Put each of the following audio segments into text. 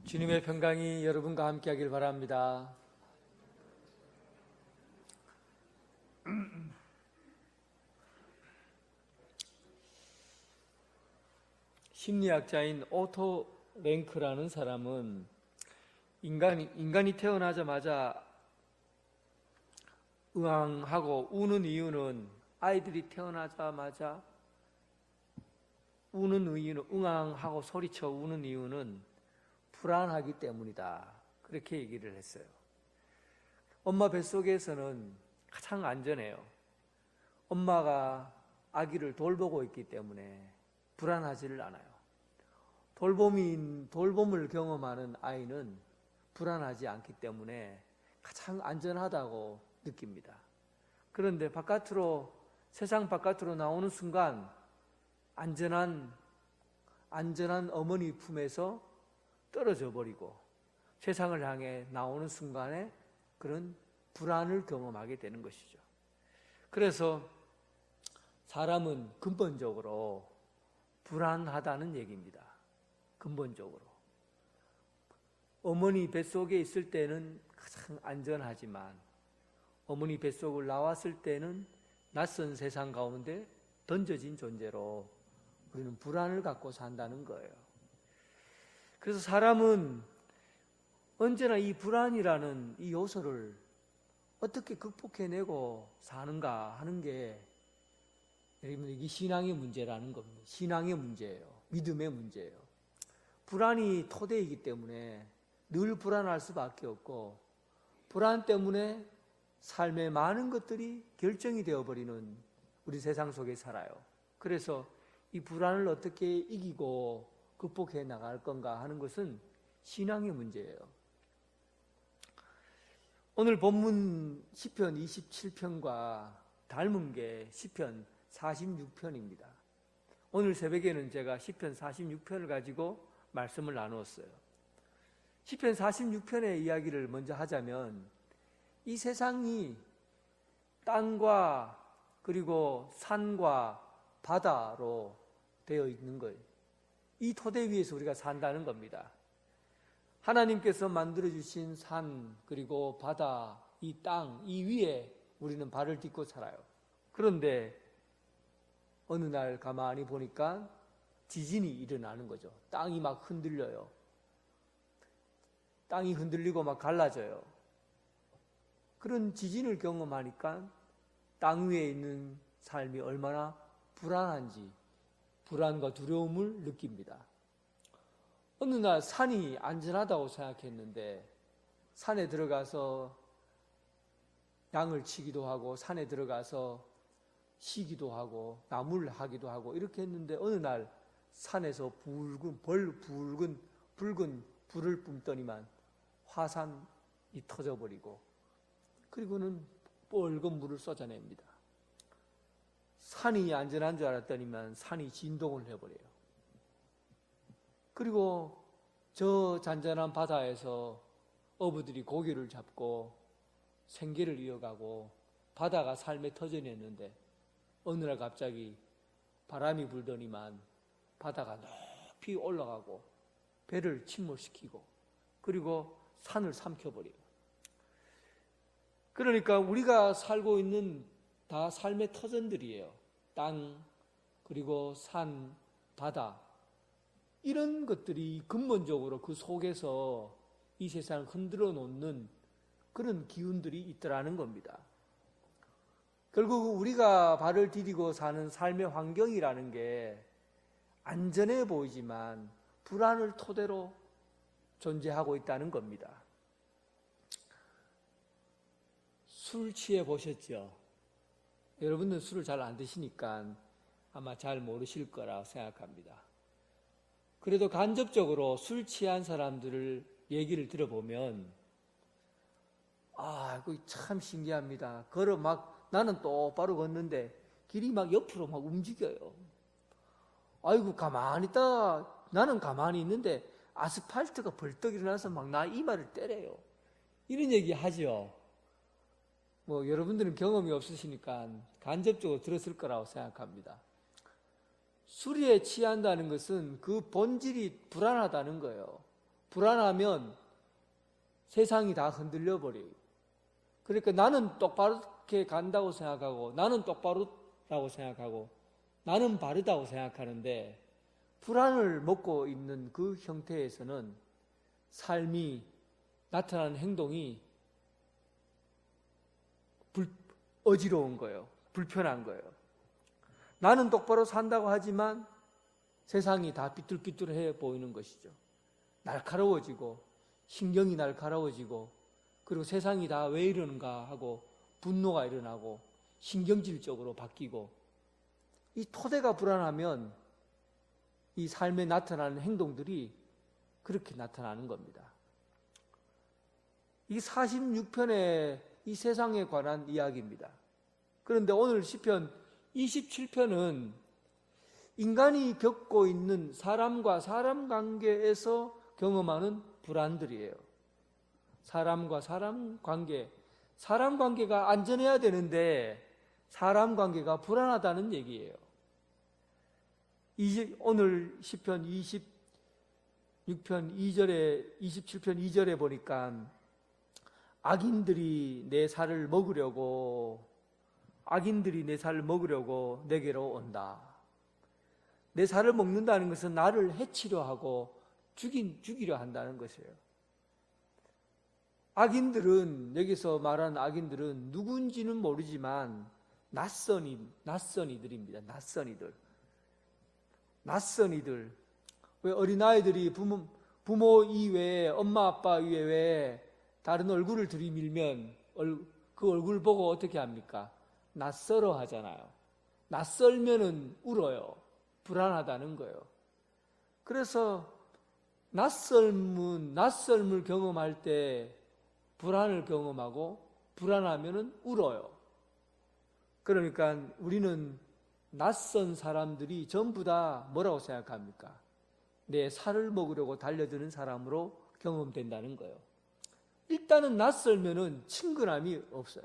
주님의 평강이 여러분과 함께 하길 바랍니다. 심리학자인 오토 랭크라는 사람은 인간이 태어나자마자 응앙하고 우는 이유는, 아이들이 태어나자마자 우는 이유는, 응앙하고 소리쳐 우는 이유는 불안하기 때문이다, 그렇게 얘기를 했어요. 엄마 뱃속에서는 가장 안전해요. 엄마가 아기를 돌보고 있기 때문에 불안하지를 않아요. 돌봄을 경험하는 아이는 불안하지 않기 때문에 가장 안전하다고 느낍니다. 그런데 세상 바깥으로 나오는 순간 안전한 어머니 품에서 떨어져 버리고 세상을 향해 나오는 순간에 그런 불안을 경험하게 되는 것이죠. 그래서 사람은 근본적으로 불안하다는 얘기입니다. 근본적으로. 어머니 뱃속에 있을 때는 가장 안전하지만 어머니 뱃속을 나왔을 때는 낯선 세상 가운데 던져진 존재로 우리는 불안을 갖고 산다는 거예요. 그래서 사람은 언제나 이 불안이라는 이 요소를 어떻게 극복해내고 사는가 하는 게, 여러분, 이게 신앙의 문제라는 겁니다. 신앙의 문제예요. 믿음의 문제예요. 불안이 토대이기 때문에 늘 불안할 수밖에 없고, 불안 때문에 삶의 많은 것들이 결정이 되어버리는 우리 세상 속에 살아요. 그래서 이 불안을 어떻게 이기고 극복해 나갈 건가 하는 것은 신앙의 문제예요. 오늘 본문 시편 27편과 닮은 게 시편 46편입니다. 오늘 새벽에는 제가 시편 46편을 가지고 말씀을 나누었어요. 시편 46편의 이야기를 먼저 하자면, 이 세상이 땅과 그리고 산과 바다로 되어 있는 거예요. 이 토대 위에서 우리가 산다는 겁니다. 하나님께서 만들어주신 산, 그리고 바다, 이 땅, 이 위에 우리는 발을 딛고 살아요. 그런데 어느 날 가만히 보니까 지진이 일어나는 거죠. 땅이 막 흔들려요. 땅이 흔들리고 막 갈라져요. 그런 지진을 경험하니까 땅 위에 있는 삶이 얼마나 불안한지, 불안과 두려움을 느낍니다. 어느 날 산이 안전하다고 생각했는데 산에 들어가서 양을 치기도 하고 산에 들어가서 쉬기도 하고 나무를 하기도 하고 이렇게 했는데, 어느 날 산에서 붉은 불을 뿜더니만 화산이 터져버리고, 그리고는 뻘건 물을 쏟아냅니다. 산이 안전한 줄 알았더니만 산이 진동을 해버려요. 그리고 저 잔잔한 바다에서 어부들이 고기를 잡고 생계를 이어가고 바다가 삶에 터져냈는데, 어느 날 갑자기 바람이 불더니만 바다가 높이 올라가고 배를 침몰시키고 그리고 산을 삼켜버려요. 그러니까 우리가 살고 있는 다 삶의 터전들이에요. 땅, 그리고 산, 바다, 이런 것들이 근본적으로 그 속에서 이 세상을 흔들어 놓는 그런 기운들이 있더라는 겁니다. 결국 우리가 발을 디디고 사는 삶의 환경이라는 게 안전해 보이지만 불안을 토대로 존재하고 있다는 겁니다. 술 취해 보셨죠? 여러분은 술을 잘 안 드시니까 아마 잘 모르실 거라 생각합니다. 그래도 간접적으로 술 취한 사람들을 얘기를 들어보면, 그거 참 신기합니다. 나는 똑바로 걷는데 길이 막 옆으로 막 움직여요. 아이고, 가만히 있다가 나는 가만히 있는데 아스팔트가 벌떡 일어나서 막 나 이마를 때려요. 이런 얘기 하죠. 여러분들은 경험이 없으시니까 간접적으로 들었을 거라고 생각합니다. 술에 취한다는 것은 그 본질이 불안하다는 거예요. 불안하면 세상이 다 흔들려 버려요. 그러니까 나는 똑바르게 간다고 생각하고, 나는 똑바르다고 생각하고, 나는 바르다고 생각하는데, 불안을 먹고 있는 그 형태에서는 삶이 나타나는 행동이 어지러운 거예요. 불편한 거예요. 나는 똑바로 산다고 하지만 세상이 다 삐뚤삐뚤해 보이는 것이죠. 날카로워지고 신경이 날카로워지고 그리고 세상이 다 왜 이러는가 하고 분노가 일어나고 신경질적으로 바뀌고 이 토대가 불안하면 이 삶에 나타나는 행동들이 그렇게 나타나는 겁니다. 이 46편의 이 세상에 관한 이야기입니다. 그런데 오늘 시편 27편은 인간이 겪고 있는 사람과 사람 관계에서 경험하는 불안들이에요. 사람과 사람 관계가 안전해야 되는데 사람 관계가 불안하다는 얘기예요. 오늘 시편 26편 2절에 27편 2절에 보니까 악인들이 내 살을 먹으려고 내게로 온다. 내 살을 먹는다는 것은 나를 해치려 하고 죽이려 한다는 것이에요. 여기서 말하는 악인들은 누군지는 모르지만 낯선이들입니다. 낯선이들. 왜 어린아이들이 부모 이외에 엄마 아빠 이외에 다른 얼굴을 들이밀면 그 얼굴 보고 어떻게 합니까? 낯설어 하잖아요. 낯설면은 울어요. 불안하다는 거예요. 그래서 낯설음을 경험할 때 불안을 경험하고 불안하면은 울어요. 그러니까 우리는 낯선 사람들이 전부 다 뭐라고 생각합니까? 내 살을 먹으려고 달려드는 사람으로 경험된다는 거예요. 일단은 낯설면은 친근함이 없어요.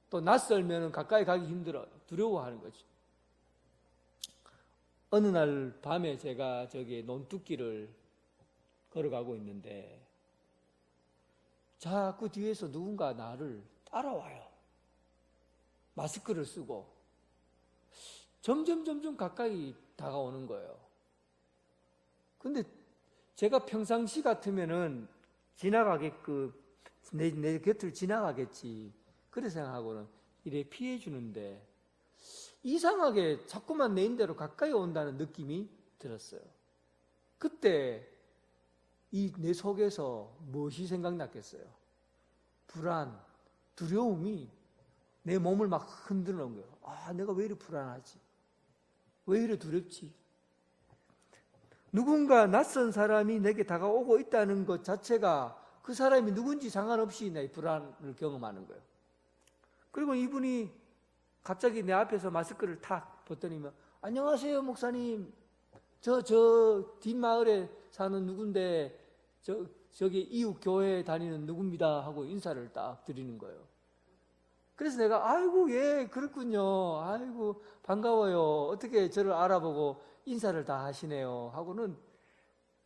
또 낯설면은 가까이 가기 힘들어요. 두려워하는 거죠. 어느 날 밤에 제가 저기 논뚝길을 걸어가고 있는데 자꾸 뒤에서 누군가 나를 따라와요. 마스크를 쓰고 점점 가까이 다가오는 거예요. 근데 제가 평상시 같으면은 내 곁을 지나가겠지. 그래 생각하고는 이래 피해주는데 이상하게 자꾸만 내 인대로 가까이 온다는 느낌이 들었어요. 그때 내 속에서 무엇이 생각났겠어요? 불안, 두려움이 내 몸을 막 흔드는 거예요. 내가 왜 이렇게 불안하지? 왜 이렇게 두렵지? 누군가 낯선 사람이 내게 다가오고 있다는 것 자체가 그 사람이 누군지 상관없이 내 불안을 경험하는 거예요. 그리고 이분이 갑자기 내 앞에서 마스크를 탁 벗더니면 안녕하세요 목사님, 저 뒷마을에 사는 누군데 저기 이웃 교회에 다니는 누굽니다 하고 인사를 딱 드리는 거예요. 그래서 내가 아이고 예 그렇군요, 아이고 반가워요, 어떻게 저를 알아보고 인사를 다 하시네요 하고는,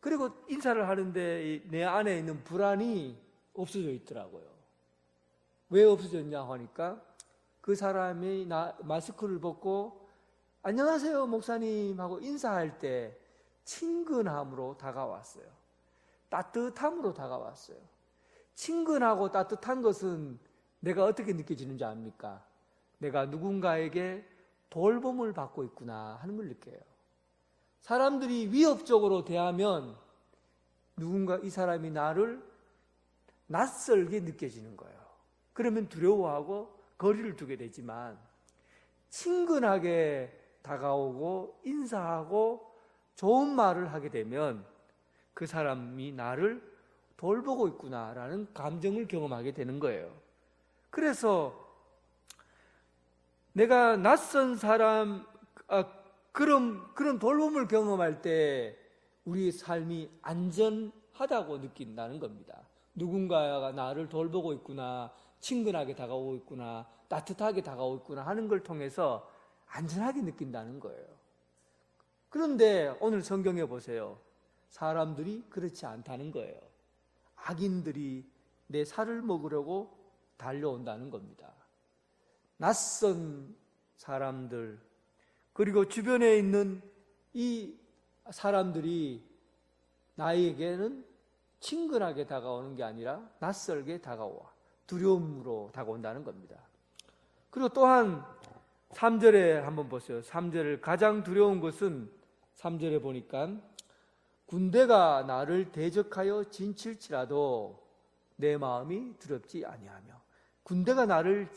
그리고 인사를 하는데 내 안에 있는 불안이 없어져 있더라고요. 왜 없어졌냐 하니까 그 사람이 마스크를 벗고 안녕하세요 목사님 하고 인사할 때 친근함으로 다가왔어요. 따뜻함으로 다가왔어요. 친근하고 따뜻한 것은 내가 어떻게 느껴지는지 압니까? 내가 누군가에게 돌봄을 받고 있구나 하는 걸 느껴요. 사람들이 위협적으로 대하면 이 사람이 나를 낯설게 느껴지는 거예요. 그러면 두려워하고 거리를 두게 되지만 친근하게 다가오고 인사하고 좋은 말을 하게 되면 그 사람이 나를 돌보고 있구나라는 감정을 경험하게 되는 거예요. 그래서 내가 낯선 사람, 그런 돌봄을 경험할 때 우리의 삶이 안전하다고 느낀다는 겁니다. 누군가가 나를 돌보고 있구나, 친근하게 다가오고 있구나, 따뜻하게 다가오고 있구나 하는 걸 통해서 안전하게 느낀다는 거예요. 그런데 오늘 성경에 보세요. 사람들이 그렇지 않다는 거예요. 악인들이 내 살을 먹으려고 달려온다는 겁니다. 낯선 사람들, 그리고 주변에 있는 이 사람들이 나에게는 친근하게 다가오는 게 아니라 낯설게 다가와 두려움으로 다가온다는 겁니다. 그리고 또한 3절에 한번 보세요. 3절 가장 두려운 것은 3절에 보니까 군대가 나를 대적하여 진칠지라도 내 마음이 두렵지 아니하며, 군대가 나를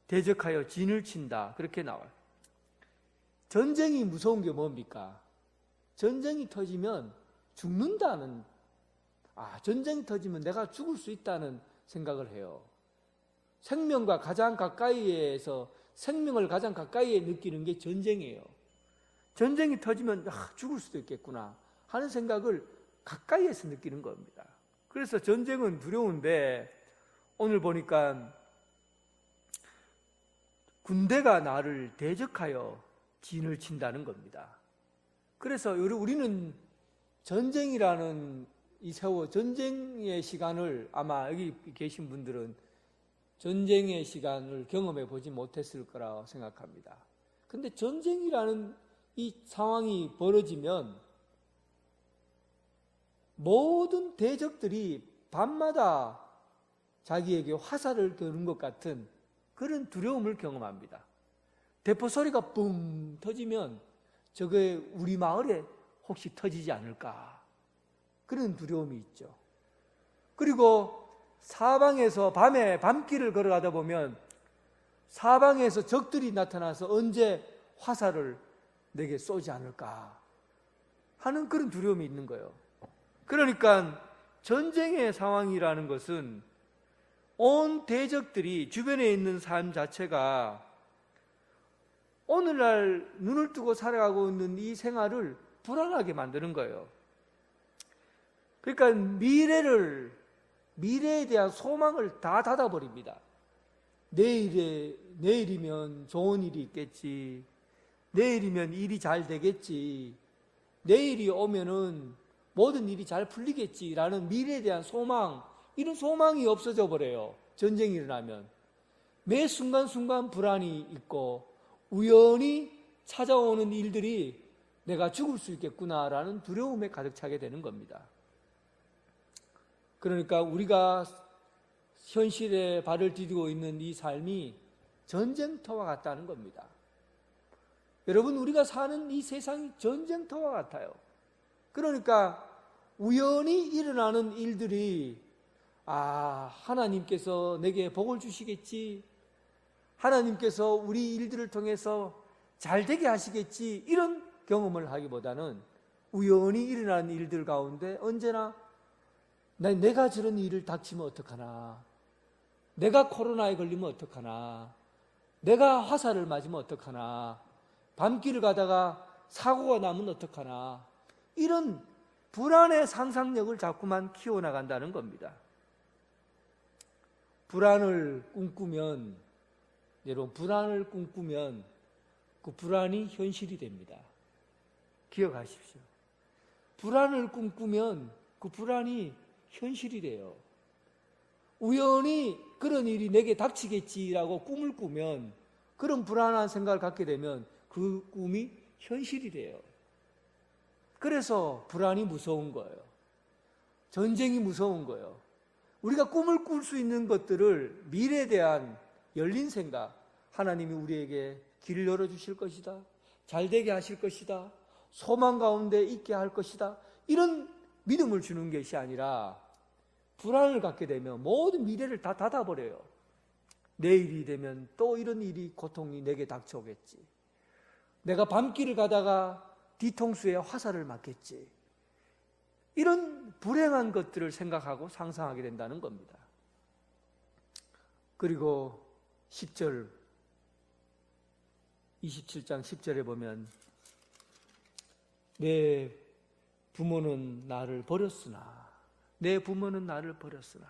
대적하여 진을 친다, 그렇게 나와요. 전쟁이 무서운 게 뭡니까? 전쟁이 터지면 죽는다는, 전쟁이 터지면 내가 죽을 수 있다는 생각을 해요. 생명과 가장 가까이에서 생명을 가장 가까이에 느끼는 게 전쟁이에요. 전쟁이 터지면 죽을 수도 있겠구나 하는 생각을 가까이에서 느끼는 겁니다. 그래서 전쟁은 두려운데 오늘 보니까 군대가 나를 대적하여 진을 친다는 겁니다. 그래서 우리는 전쟁이라는 이 세월, 전쟁의 시간을, 아마 여기 계신 분들은 전쟁의 시간을 경험해 보지 못했을 거라고 생각합니다. 근데 전쟁이라는 이 상황이 벌어지면 모든 대적들이 밤마다 자기에게 화살을 겨눈 것 같은 그런 두려움을 경험합니다. 대포 소리가 뿡 터지면 저게 우리 마을에 혹시 터지지 않을까, 그런 두려움이 있죠. 그리고 사방에서 밤길을 걸어가다 보면 사방에서 적들이 나타나서 언제 화살을 내게 쏘지 않을까 하는 그런 두려움이 있는 거예요. 그러니까 전쟁의 상황이라는 것은 온 대적들이, 주변에 있는 삶 자체가 오늘날 눈을 뜨고 살아가고 있는 이 생활을 불안하게 만드는 거예요. 그러니까 미래에 대한 소망을 다 닫아버립니다. 내일이면 좋은 일이 있겠지, 내일이면 일이 잘 되겠지, 내일이 오면은 모든 일이 잘 풀리겠지라는 미래에 대한 소망, 이런 소망이 없어져 버려요. 전쟁이 일어나면 매 순간순간 불안이 있고 우연히 찾아오는 일들이 내가 죽을 수 있겠구나라는 두려움에 가득 차게 되는 겁니다. 그러니까 우리가 현실에 발을 디디고 있는 이 삶이 전쟁터와 같다는 겁니다. 여러분, 우리가 사는 이 세상이 전쟁터와 같아요. 그러니까 우연히 일어나는 일들이 하나님께서 내게 복을 주시겠지, 하나님께서 우리 일들을 통해서 잘 되게 하시겠지, 이런 경험을 하기보다는 우연히 일어나는 일들 가운데 언제나 내가 저런 일을 닥치면 어떡하나, 내가 코로나에 걸리면 어떡하나, 내가 화살을 맞으면 어떡하나, 밤길을 가다가 사고가 나면 어떡하나, 이런 불안의 상상력을 자꾸만 키워나간다는 겁니다. 여러분, 불안을 꿈꾸면 그 불안이 현실이 됩니다. 기억하십시오. 불안을 꿈꾸면 그 불안이 현실이 돼요. 우연히 그런 일이 내게 닥치겠지라고 꿈을 꾸면, 그런 불안한 생각을 갖게 되면 그 꿈이 현실이 돼요. 그래서 불안이 무서운 거예요. 전쟁이 무서운 거예요. 우리가 꿈을 꿀 수 있는 것들을, 미래에 대한 열린 생각, 하나님이 우리에게 길을 열어주실 것이다, 잘 되게 하실 것이다, 소망 가운데 있게 할 것이다, 이런 믿음을 주는 것이 아니라 불안을 갖게 되면 모든 미래를 다 닫아버려요. 내일이 되면 또 이런 일이, 고통이 내게 닥쳐오겠지, 내가 밤길을 가다가 뒤통수에 화살을 맞겠지, 이런 불행한 것들을 생각하고 상상하게 된다는 겁니다. 그리고 10절, 27장 10절에 보면 내 부모는 나를 버렸으나, 내 부모는 나를 버렸으나,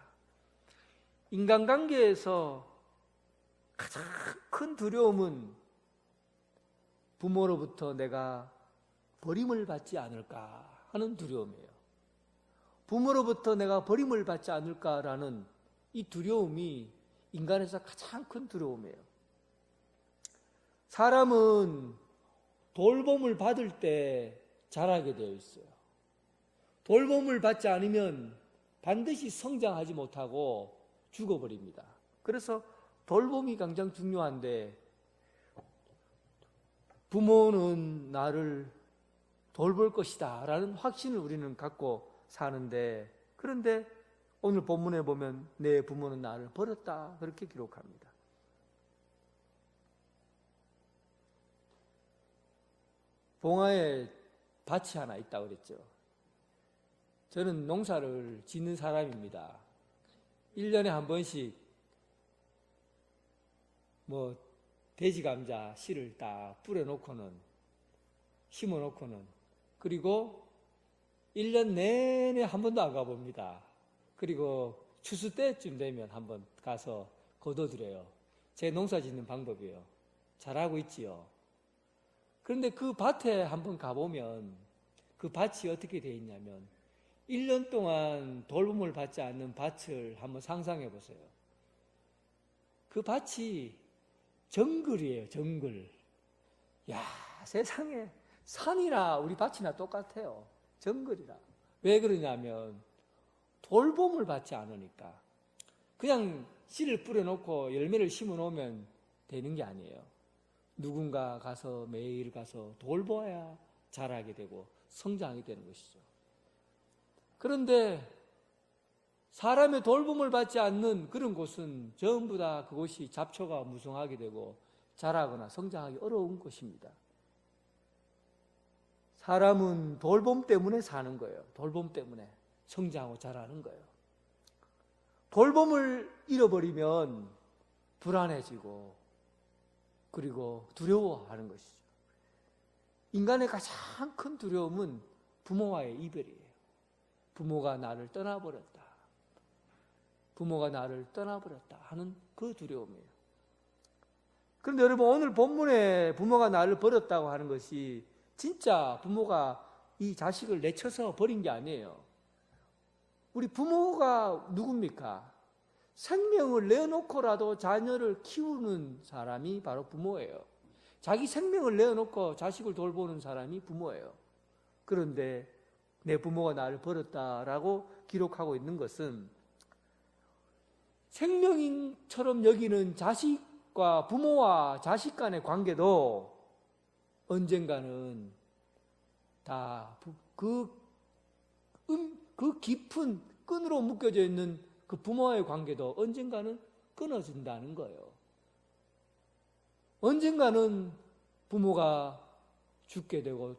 인간관계에서 가장 큰 두려움은 부모로부터 내가 버림을 받지 않을까 하는 두려움이에요. 부모로부터 내가 버림을 받지 않을까라는 이 두려움이 인간에서 가장 큰 두려움이에요. 사람은 돌봄을 받을 때 자라게 되어 있어요. 돌봄을 받지 않으면 반드시 성장하지 못하고 죽어버립니다. 그래서 돌봄이 가장 중요한데, 부모는 나를 돌볼 것이다 라는 확신을 우리는 갖고 사는데, 그런데 오늘 본문에 보면 내 부모는 나를 버렸다 그렇게 기록합니다. 봉화에 밭이 하나 있다고 그랬죠. 저는 농사를 짓는 사람입니다. 1년에 한 번씩 돼지 감자 씨를 딱 뿌려놓고는, 심어놓고는, 그리고 1년 내내 한 번도 안 가봅니다. 그리고 추수 때쯤 되면 한번 가서 거둬들여요. 제 농사 짓는 방법이에요. 잘하고 있지요. 그런데 그 밭에 한번 가보면 그 밭이 어떻게 되어 있냐면, 1년 동안 돌봄을 받지 않는 밭을 한번 상상해 보세요. 그 밭이 정글이에요, 정글. 야, 세상에 산이나 우리 밭이나 똑같아요. 정글이라. 왜 그러냐면 돌봄을 받지 않으니까. 그냥 씨를 뿌려놓고 열매를 심어놓으면 되는 게 아니에요. 누군가 가서 매일 가서 돌봐야 자라게 되고 성장하게 되는 것이죠. 그런데 사람의 돌봄을 받지 않는 그런 곳은 전부 다 그곳이 잡초가 무성하게 되고 자라거나 성장하기 어려운 곳입니다. 사람은 돌봄 때문에 사는 거예요. 돌봄 때문에 성장하고 자라는 거예요. 돌봄을 잃어버리면 불안해지고 그리고 두려워하는 것이죠. 인간의 가장 큰 두려움은 부모와의 이별이에요. 부모가 나를 떠나버렸다. 부모가 나를 떠나버렸다 하는 그 두려움이에요. 그런데 여러분, 오늘 본문에 부모가 나를 버렸다고 하는 것이 진짜 부모가 이 자식을 내쳐서 버린 게 아니에요. 우리 부모가 누굽니까? 생명을 내어놓고라도 자녀를 키우는 사람이 바로 부모예요. 자기 생명을 내어놓고 자식을 돌보는 사람이 부모예요. 그런데 내 부모가 나를 버렸다라고 기록하고 있는 것은 생명인처럼 여기는 자식과 부모와 자식 간의 관계도 언젠가는 다 그 깊은 끈으로 묶여져 있는 그 부모와의 관계도 언젠가는 끊어진다는 거예요. 언젠가는 부모가 죽게 되고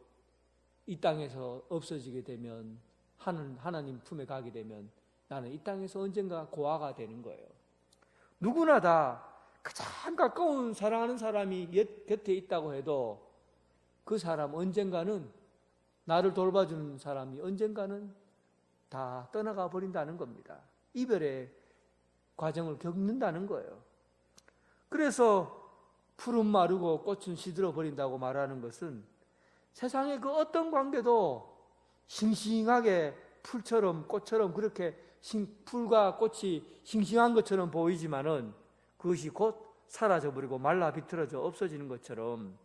이 땅에서 없어지게 되면, 하나님 품에 가게 되면 나는 이 땅에서 언젠가 고아가 되는 거예요. 누구나 다 가장 가까운 사랑하는 사람이 곁에 있다고 해도 그 사람 언젠가는, 나를 돌봐주는 사람이 언젠가는 다 떠나가 버린다는 겁니다. 이별의 과정을 겪는다는 거예요. 그래서 풀은 마르고 꽃은 시들어 버린다고 말하는 것은 세상의 그 어떤 관계도 싱싱하게 풀처럼 꽃처럼 그렇게 풀과 꽃이 싱싱한 것처럼 보이지만은 그것이 곧 사라져버리고 말라 비틀어져 없어지는 것처럼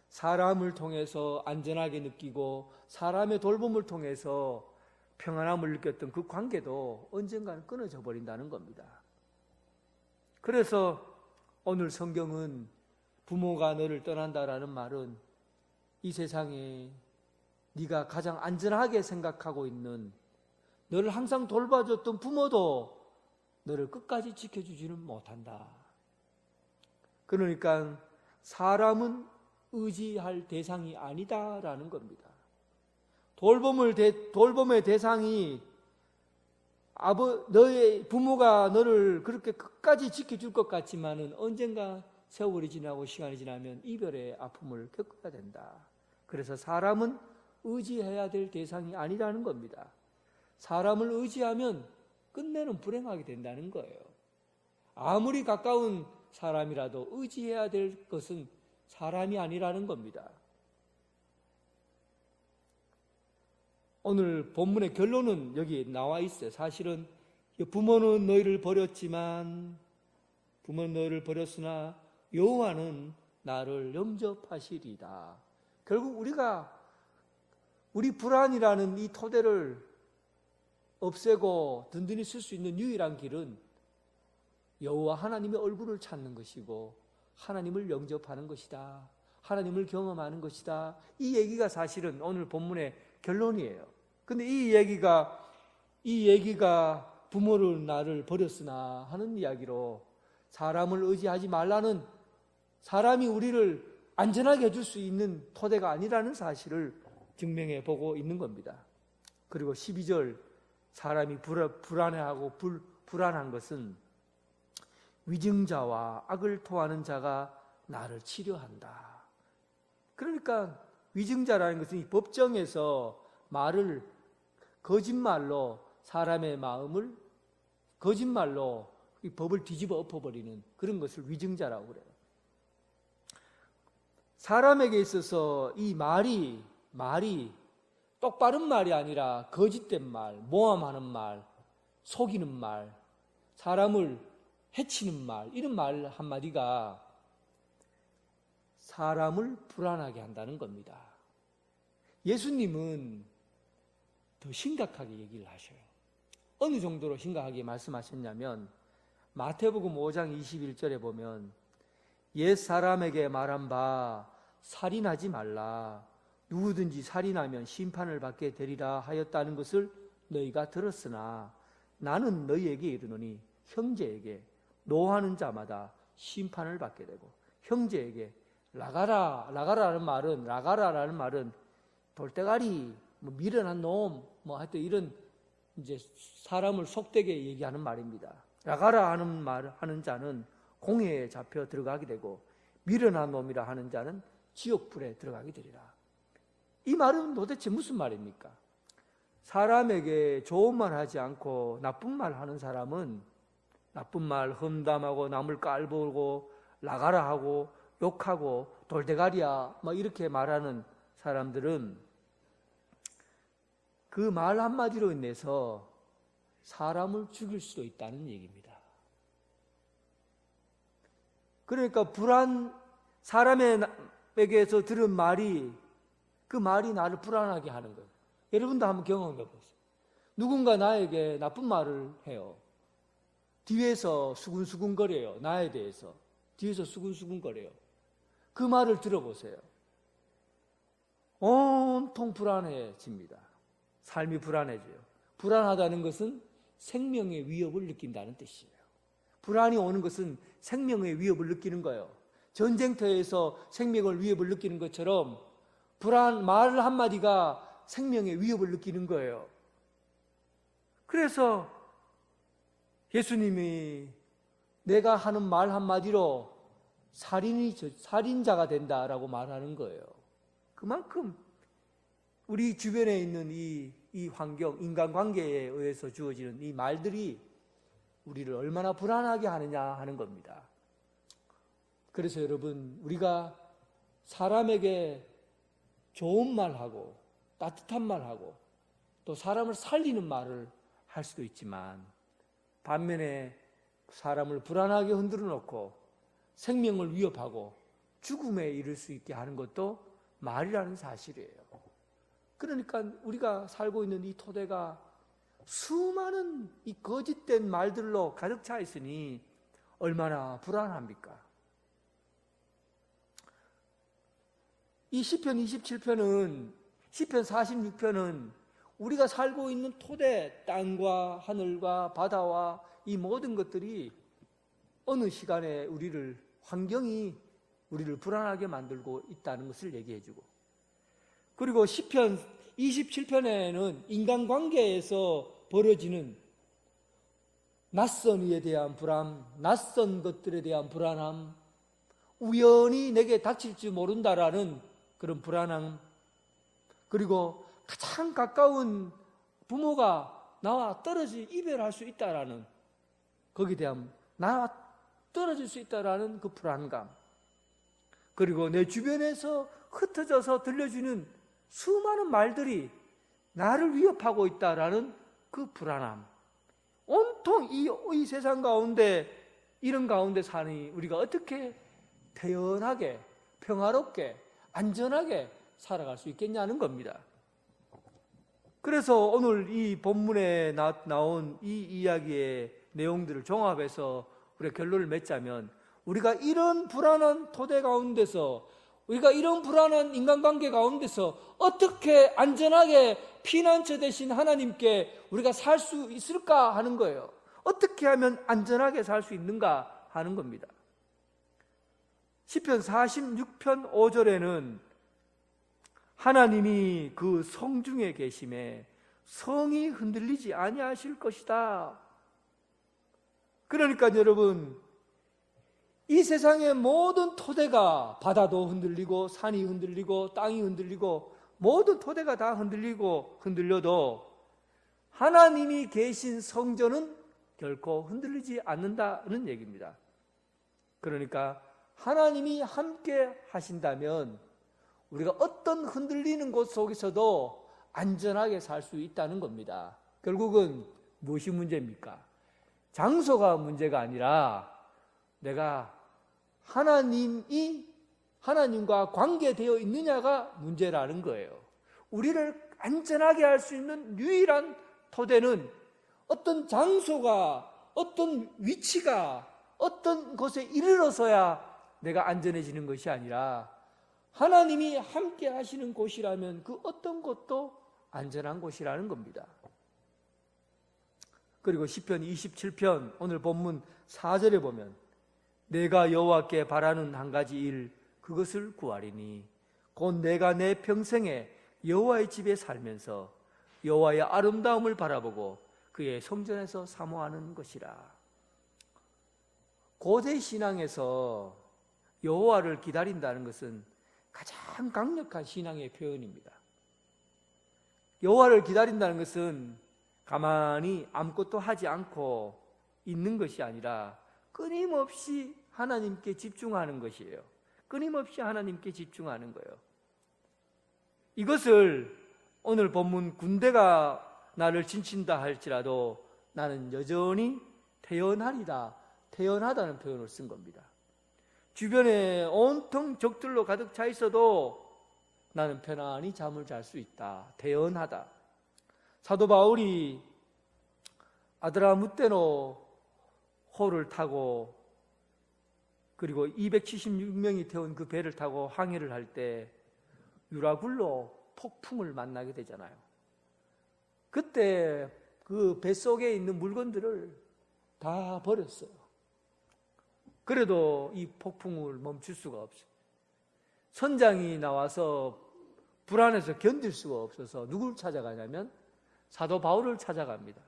사람을 통해서 안전하게 느끼고 사람의 돌봄을 통해서 평안함을 느꼈던 그 관계도 언젠가는 끊어져 버린다는 겁니다. 그래서 오늘 성경은 부모가 너를 떠난다라는 말은 이 세상에 네가 가장 안전하게 생각하고 있는, 너를 항상 돌봐줬던 부모도 너를 끝까지 지켜주지는 못한다. 그러니까 사람은 의지할 대상이 아니다라는 겁니다. 돌봄의 대상이 너의 부모가 너를 그렇게 끝까지 지켜줄 것 같지만은 언젠가 세월이 지나고 시간이 지나면 이별의 아픔을 겪어야 된다. 그래서 사람은 의지해야 될 대상이 아니라는 겁니다. 사람을 의지하면 끝내는 불행하게 된다는 거예요. 아무리 가까운 사람이라도 의지해야 될 것은 사람이 아니라는 겁니다. 오늘 본문의 결론은 여기 나와 있어요. 사실은 부모는 너희를 버렸지만 부모는 너희를 버렸으나 여호와는 나를 영접하시리다. 결국 우리 불안이라는 이 토대를 없애고 든든히 쓸 수 있는 유일한 길은 여호와 하나님의 얼굴을 찾는 것이고 하나님을 영접하는 것이다. 하나님을 경험하는 것이다. 이 얘기가 사실은 오늘 본문의 결론이에요. 근데 이 얘기가 부모를 나를 버렸으나 하는 이야기로 사람을 의지하지 말라는, 사람이 우리를 안전하게 해줄 수 있는 토대가 아니라는 사실을 증명해 보고 있는 겁니다. 그리고 12절, 사람이 불안해하고 불안한 것은 위증자와 악을 토하는 자가 나를 치료한다. 그러니까 위증자라는 것은 이 법정에서 말을 거짓말로 사람의 마음을 거짓말로 이 법을 뒤집어 엎어버리는 그런 것을 위증자라고 그래요. 사람에게 있어서 이 말이 똑바른 말이 아니라 거짓된 말, 모함하는 말, 속이는 말, 사람을 해치는 말, 이런 말 한마디가 사람을 불안하게 한다는 겁니다. 예수님은 더 심각하게 얘기를 하셔요. 어느 정도로 심각하게 말씀하셨냐면 마태복음 5장 21절에 보면 옛 사람에게 말한 바 살인하지 말라, 누구든지 살인하면 심판을 받게 되리라 하였다는 것을 너희가 들었으나 나는 너희에게 이르노니 형제에게 노하는 자마다 심판을 받게 되고, 형제에게 라가라라는 말은 돌대가리, 미련한 놈, 하여튼 이런 이제 사람을 속되게 얘기하는 말입니다. 라가라 하는 자는 공회에 잡혀 들어가게 되고, 미련한 놈이라 하는 자는 지옥불에 들어가게 되리라. 이 말은 도대체 무슨 말입니까? 사람에게 좋은 말 하지 않고 나쁜 말 하는 사람은, 나쁜 말 험담하고 남을 깔보고 라가라 하고 욕하고 돌대가리야 이렇게 말하는 사람들은 그 말 한마디로 인해서 사람을 죽일 수도 있다는 얘기입니다. 그러니까 사람에게서 들은 말이, 그 말이 나를 불안하게 하는 거예요. 여러분도 한번 경험해 보세요. 누군가 나에게 나쁜 말을 해요. 뒤에서 수근수근거려요. 나에 대해서 뒤에서 수근수근거려요. 그 말을 들어보세요. 온통 불안해집니다. 삶이 불안해져요. 불안하다는 것은 생명의 위협을 느낀다는 뜻이에요. 불안이 오는 것은 생명의 위협을 느끼는 거예요. 전쟁터에서 생명의 위협을 느끼는 것처럼 말 한마디가 생명의 위협을 느끼는 거예요. 그래서 예수님이 내가 하는 말 한마디로 살인자가 된다라고 말하는 거예요. 그만큼 우리 주변에 있는 이 환경, 인간관계에 의해서 주어지는 이 말들이 우리를 얼마나 불안하게 하느냐 하는 겁니다. 그래서 여러분, 우리가 사람에게 좋은 말하고 따뜻한 말하고 또 사람을 살리는 말을 할 수도 있지만, 반면에 사람을 불안하게 흔들어 놓고 생명을 위협하고 죽음에 이를 수 있게 하는 것도 말이라는 사실이에요. 그러니까 우리가 살고 있는 이 토대가 수많은 이 거짓된 말들로 가득 차 있으니 얼마나 불안합니까? 이 시편 27편은, 시편 46편은 우리가 살고 있는 토대, 땅과 하늘과 바다와 이 모든 것들이 어느 시간에 환경이 우리를 불안하게 만들고 있다는 것을 얘기해주고, 그리고 시편 27편에는 인간관계에서 벌어지는 낯선 이에 대한 불안, 낯선 것들에 대한 불안함, 우연히 내게 닥칠지 모른다라는 그런 불안함, 그리고 가장 가까운 부모가 나와 이별할 수 있다라는, 거기에 대한, 나와 떨어질 수 있다라는 그 불안감, 그리고 내 주변에서 흩어져서 들려주는 수많은 말들이 나를 위협하고 있다라는 그 불안함. 온통 이 세상 가운데, 이런 가운데 사니 우리가 어떻게 태연하게, 평화롭게, 안전하게 살아갈 수 있겠냐는 겁니다. 그래서 오늘 이 본문에 나온 이 이야기의 내용들을 종합해서 우리가 결론을 맺자면, 우리가 이런 불안한 토대 가운데서, 우리가 이런 불안한 인간관계 가운데서 어떻게 안전하게 피난처 되신 하나님께 우리가 살 수 있을까 하는 거예요. 어떻게 하면 안전하게 살 수 있는가 하는 겁니다. 시편 46편 5절에는 하나님이 그 성중에 계심에 성이 흔들리지 아니하실 것이다. 그러니까 여러분, 이 세상의 모든 토대가, 바다도 흔들리고 산이 흔들리고 땅이 흔들리고 모든 토대가 다 흔들려도 하나님이 계신 성전은 결코 흔들리지 않는다는 얘기입니다. 그러니까 하나님이 함께 하신다면 우리가 어떤 흔들리는 곳 속에서도 안전하게 살 수 있다는 겁니다. 결국은 무엇이 문제입니까? 장소가 문제가 아니라 내가 하나님과 관계되어 있느냐가 문제라는 거예요. 우리를 안전하게 할 수 있는 유일한 토대는 어떤 장소가, 어떤 위치가, 어떤 곳에 이르러서야 내가 안전해지는 것이 아니라 하나님이 함께 하시는 곳이라면 그 어떤 곳도 안전한 곳이라는 겁니다. 그리고 시편 27편 오늘 본문 4절에 보면 내가 여호와께 바라는 한 가지 일 그것을 구하리니 곧 내가 내 평생에 여호와의 집에 살면서 여호와의 아름다움을 바라보고 그의 성전에서 사모하는 것이라. 고대 신앙에서 여호와를 기다린다는 것은 가장 강력한 신앙의 표현입니다. 여호와를 기다린다는 것은 가만히 아무것도 하지 않고 있는 것이 아니라 끊임없이 하나님께 집중하는 것이에요. 끊임없이 하나님께 집중하는 거예요. 이것을 오늘 본문 군대가 나를 진친다 할지라도 나는 여전히 태연하다는 표현을 쓴 겁니다. 주변에 온통 적들로 가득 차 있어도 나는 편안히 잠을 잘 수 있다. 태연하다. 사도 바울이 아드라무테노 호를 타고 그리고 276명이 태운 그 배를 타고 항해를 할 때 유라굴로 폭풍을 만나게 되잖아요. 그때 그 뱃속에 있는 물건들을 다 버렸어요. 그래도 이 폭풍을 멈출 수가 없어요. 선장이 나와서 불안해서 견딜 수가 없어서 누구를 찾아가냐면 사도 바울을 찾아갑니다.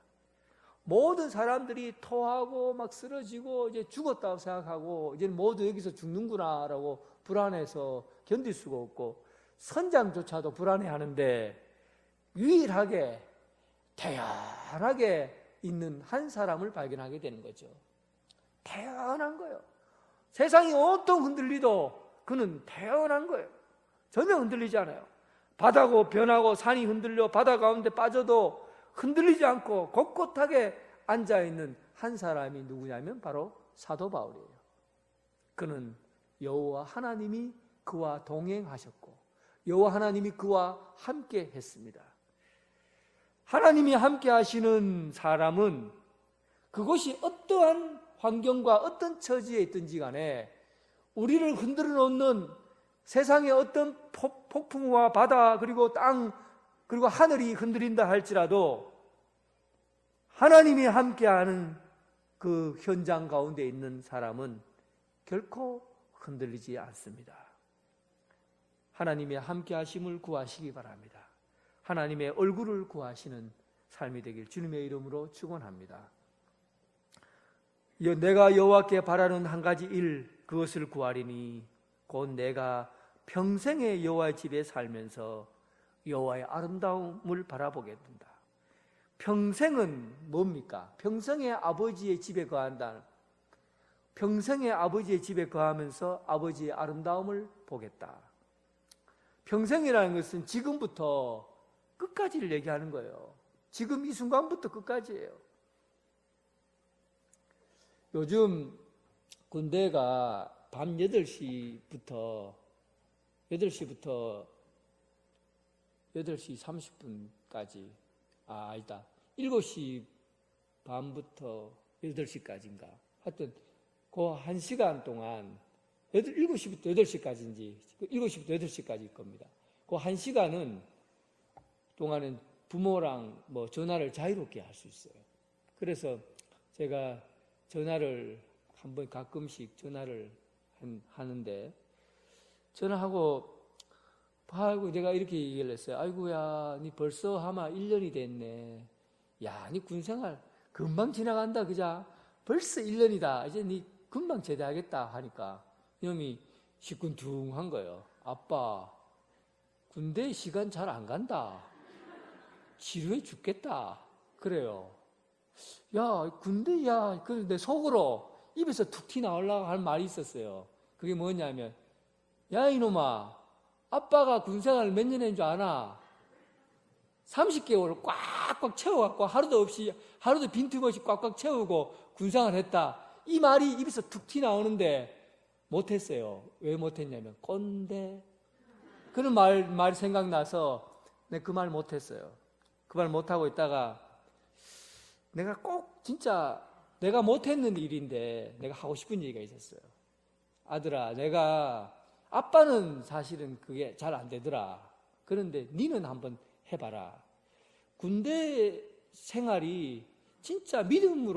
모든 사람들이 토하고 막 쓰러지고 이제 죽었다고 생각하고 이제 모두 여기서 죽는구나라고 불안해서 견딜 수가 없고 선장조차도 불안해하는데 유일하게 태연하게 있는 한 사람을 발견하게 되는 거죠. 태연한 거예요. 세상이 온통 흔들리도 그는 태연한 거예요. 전혀 흔들리지 않아요. 바다고 변하고 산이 흔들려 바다 가운데 빠져도 흔들리지 않고 꼿꼿하게 앉아있는 한 사람이 누구냐면 바로 사도 바울이에요. 그는 여호와 하나님이 그와 동행하셨고 여호와 하나님이 그와 함께 했습니다. 하나님이 함께 하시는 사람은 그것이 어떠한 환경과 어떤 처지에 있든지 간에 우리를 흔들어 놓는 세상의 어떤 폭풍과 바다 그리고 땅 그리고 하늘이 흔들린다 할지라도 하나님이 함께하는 그 현장 가운데 있는 사람은 결코 흔들리지 않습니다. 하나님의 함께하심을 구하시기 바랍니다. 하나님의 얼굴을 구하시는 삶이 되길 주님의 이름으로 축원합니다. 내가 여호와께 바라는 한 가지 일 그것을 구하리니 곧 내가 평생에 여호와의 집에 살면서 여호와의 아름다움을 바라보게 된다. 평생은 뭡니까? 평생에 아버지의 집에 거한다. 평생에 아버지의 집에 거하면서 아버지의 아름다움을 보겠다. 평생이라는 것은 지금부터 끝까지를 얘기하는 거예요. 지금 이 순간부터 끝까지예요. 요즘 군대가 밤 8시부터 8시 30분까지, 아니다. 7시 반부터 8시까지인가. 하여튼, 그 1시간 동안, 7시부터 8시까지인지, 7시부터 8시까지일 겁니다. 그 1시간은 동안은 부모랑 뭐 전화를 자유롭게 할 수 있어요. 그래서 제가 전화를 한번 가끔씩 전화를 하는데, 전화하고, 아이고, 내가 이렇게 얘기를 했어요. 아이고야, 니 벌써 아마 1년이 됐네. 야, 니 군생활 금방 지나간다, 그자? 벌써 1년이다. 이제 니 금방 제대하겠다 하니까, 이놈이 시큰둥한 거예요. 아빠, 군대 시간 잘 안 간다. 지루해 죽겠다. 그래요. 야, 군대, 야, 그 내 속으로 입에서 툭 튀나오려고 할 말이 있었어요. 그게 뭐냐면, 야, 이놈아, 아빠가 군생활 몇 년 했는 줄 아나? 30개월을 꽉꽉 채워갖고 하루도 빈틈없이 꽉꽉 채우고 군생활 했다. 이 말이 입에서 툭 튀나오는데 못했어요. 왜 못했냐면, 꼰대. 그런 말 생각나서 내가 그 말 못했어요. 그 말 못하고 있다가 내가 꼭 진짜 내가 못했는 일인데 내가 하고 싶은 얘기가 있었어요. 아들아, 내가 아빠는 사실은 그게 잘 안 되더라. 그런데 니는 한번 해봐라. 군대 생활이 진짜 믿음이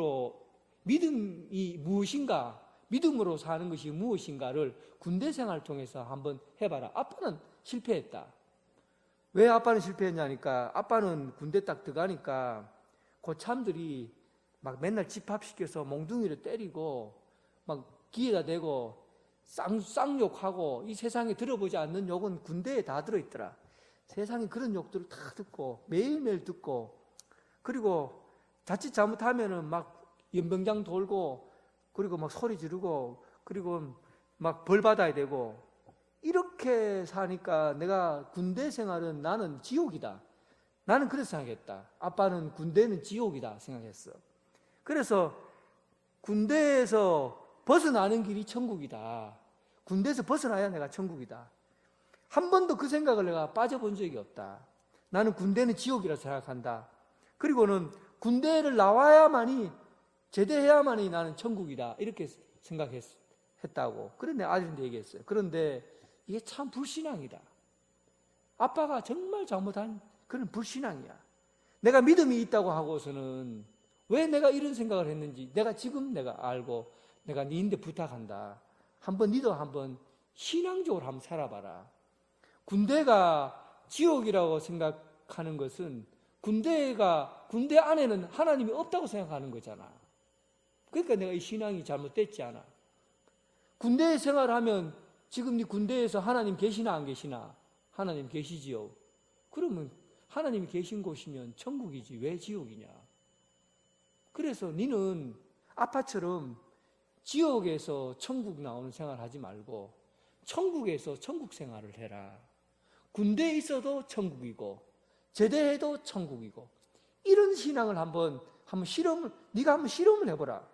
무엇인가, 믿음으로 사는 것이 무엇인가를 군대 생활을 통해서 한번 해봐라. 아빠는 실패했다. 왜 아빠는 실패했냐니까, 아빠는 군대 딱 들어가니까 고참들이 막 맨날 집합시켜서 몽둥이를 때리고 막 기회가 되고 쌍욕하고, 이 세상에 들어보지 않는 욕은 군대에 다 들어있더라. 세상에 그런 욕들을 다 듣고 매일매일 듣고, 그리고 자칫 잘못하면은 막 연병장 돌고, 그리고 막 소리 지르고, 그리고 막 벌 받아야 되고, 이렇게 사니까 내가 군대 생활은 나는 지옥이다. 나는 그래서 생각했다. 아빠는 군대는 지옥이다 생각했어. 그래서 군대에서 벗어나는 길이 천국이다. 군대에서 벗어나야 내가 천국이다. 한 번도 그 생각을 내가 빠져본 적이 없다. 나는 군대는 지옥이라 생각한다. 그리고는 군대를 나와야만이, 제대해야만이 나는 천국이다. 이렇게 생각했다고. 그런데 아들한테 얘기했어요. 그런데 이게 참 불신앙이다. 아빠가 정말 잘못한 그런 불신앙이야. 내가 믿음이 있다고 하고서는 왜 내가 이런 생각을 했는지 지금 내가 알고, 내가 니인데 부탁한다. 니도 한번 신앙적으로 한번 살아봐라. 군대가 지옥이라고 생각하는 것은 군대 안에는 하나님이 없다고 생각하는 거잖아. 그러니까 내가 이 신앙이 잘못됐지 않아. 군대 생활하면 지금 네 군대에서 하나님 계시나 안 계시나? 하나님 계시지요. 그러면 하나님이 계신 곳이면 천국이지 왜 지옥이냐? 그래서 니는 아빠처럼 지옥에서 천국 나오는 생활 하지 말고 천국에서 천국 생활을 해라. 군대에 있어도 천국이고 제대해도 천국이고, 이런 신앙을 네가 한번 실험을 해보라.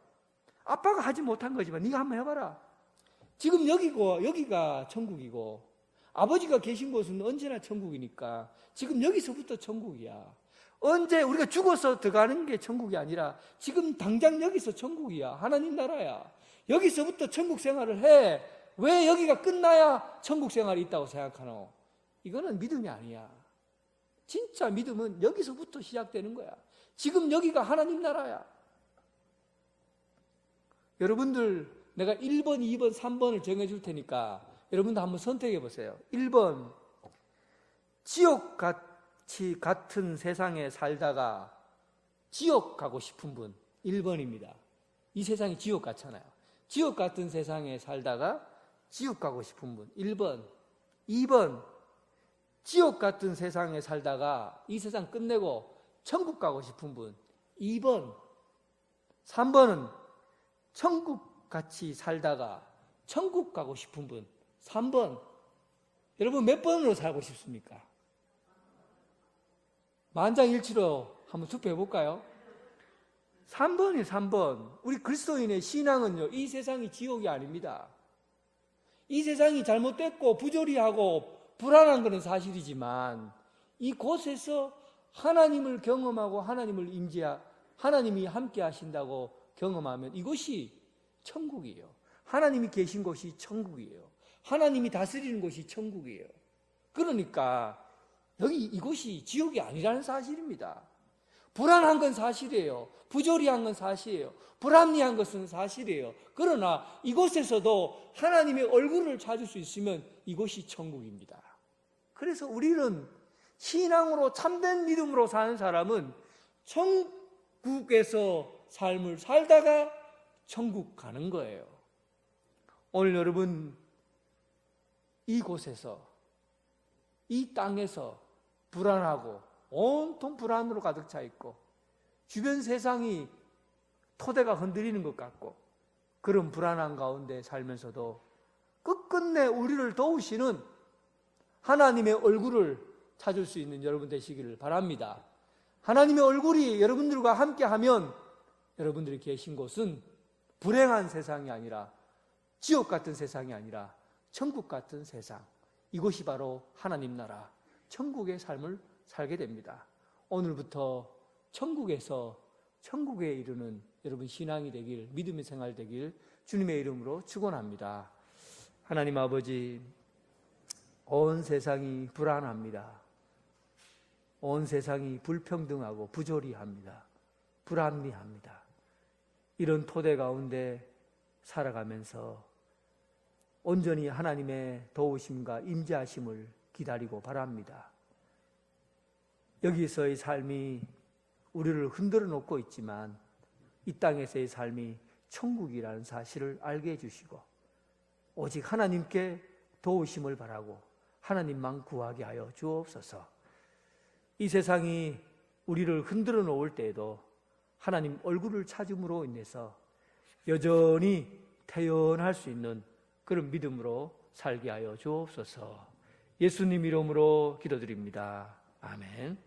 아빠가 하지 못한 거지만 네가 한번 해봐라. 지금 여기가 천국이고 아버지가 계신 곳은 언제나 천국이니까 지금 여기서부터 천국이야. 언제 우리가 죽어서 들어가는 게 천국이 아니라 지금 당장 여기서 천국이야. 하나님 나라야. 여기서부터 천국 생활을 해. 왜 여기가 끝나야 천국 생활이 있다고 생각하노? 이거는 믿음이 아니야. 진짜 믿음은 여기서부터 시작되는 거야. 지금 여기가 하나님 나라야. 여러분들, 내가 1번, 2번, 3번을 정해줄 테니까 여러분들 한번 선택해 보세요. 1번, 지옥같이 같은 세상에 살다가 지옥 가고 싶은 분, 1번입니다. 이 세상이 지옥 같잖아요. 지옥 같은 세상에 살다가 지옥 가고 싶은 분, 1번. 2번, 지옥 같은 세상에 살다가 이 세상 끝내고 천국 가고 싶은 분, 2번. 3번은 천국 같이 살다가 천국 가고 싶은 분, 3번. 여러분 몇 번으로 살고 싶습니까? 만장일치로 한번 투표해 볼까요? 3번이에요. 3번. 우리 그리스도인의 신앙은요, 이 세상이 지옥이 아닙니다. 이 세상이 잘못됐고 부조리하고 불안한 것은 사실이지만 이곳에서 하나님을 경험하고 하나님이 함께 하신다고 경험하면 이곳이 천국이에요. 하나님이 계신 곳이 천국이에요. 하나님이 다스리는 곳이 천국이에요. 그러니까 이곳이 지옥이 아니라는 사실입니다. 불안한 건 사실이에요. 부조리한 건 사실이에요. 불합리한 것은 사실이에요. 그러나 이곳에서도 하나님의 얼굴을 찾을 수 있으면 이곳이 천국입니다. 그래서 우리는 신앙으로 참된 믿음으로 사는 사람은 천국에서 삶을 살다가 천국 가는 거예요. 오늘 여러분 이곳에서 이 땅에서 불안하고 온통 불안으로 가득 차 있고 주변 세상이 토대가 흔들리는 것 같고 그런 불안한 가운데 살면서도 끝끝내 우리를 도우시는 하나님의 얼굴을 찾을 수 있는 여러분 되시기를 바랍니다. 하나님의 얼굴이 여러분들과 함께하면 여러분들이 계신 곳은 불행한 세상이 아니라 지옥 같은 세상이 아니라 천국 같은 세상, 이곳이 바로 하나님 나라 천국의 삶을 살게 됩니다. 오늘부터 천국에서 천국에 이르는 여러분 신앙이 되길, 믿음의 생활 되길 주님의 이름으로 축원합니다. 하나님 아버지, 온 세상이 불안합니다. 온 세상이 불평등하고 부조리합니다. 불합리합니다. 이런 토대 가운데 살아가면서 온전히 하나님의 도우심과 임재하심을 기다리고 바랍니다. 여기서의 삶이 우리를 흔들어 놓고 있지만 이 땅에서의 삶이 천국이라는 사실을 알게 해주시고 오직 하나님께 도우심을 바라고 하나님만 구하게 하여 주옵소서. 이 세상이 우리를 흔들어 놓을 때에도 하나님 얼굴을 찾음으로 인해서 여전히 태연할 수 있는 그런 믿음으로 살게 하여 주옵소서. 예수님 이름으로 기도드립니다. 아멘.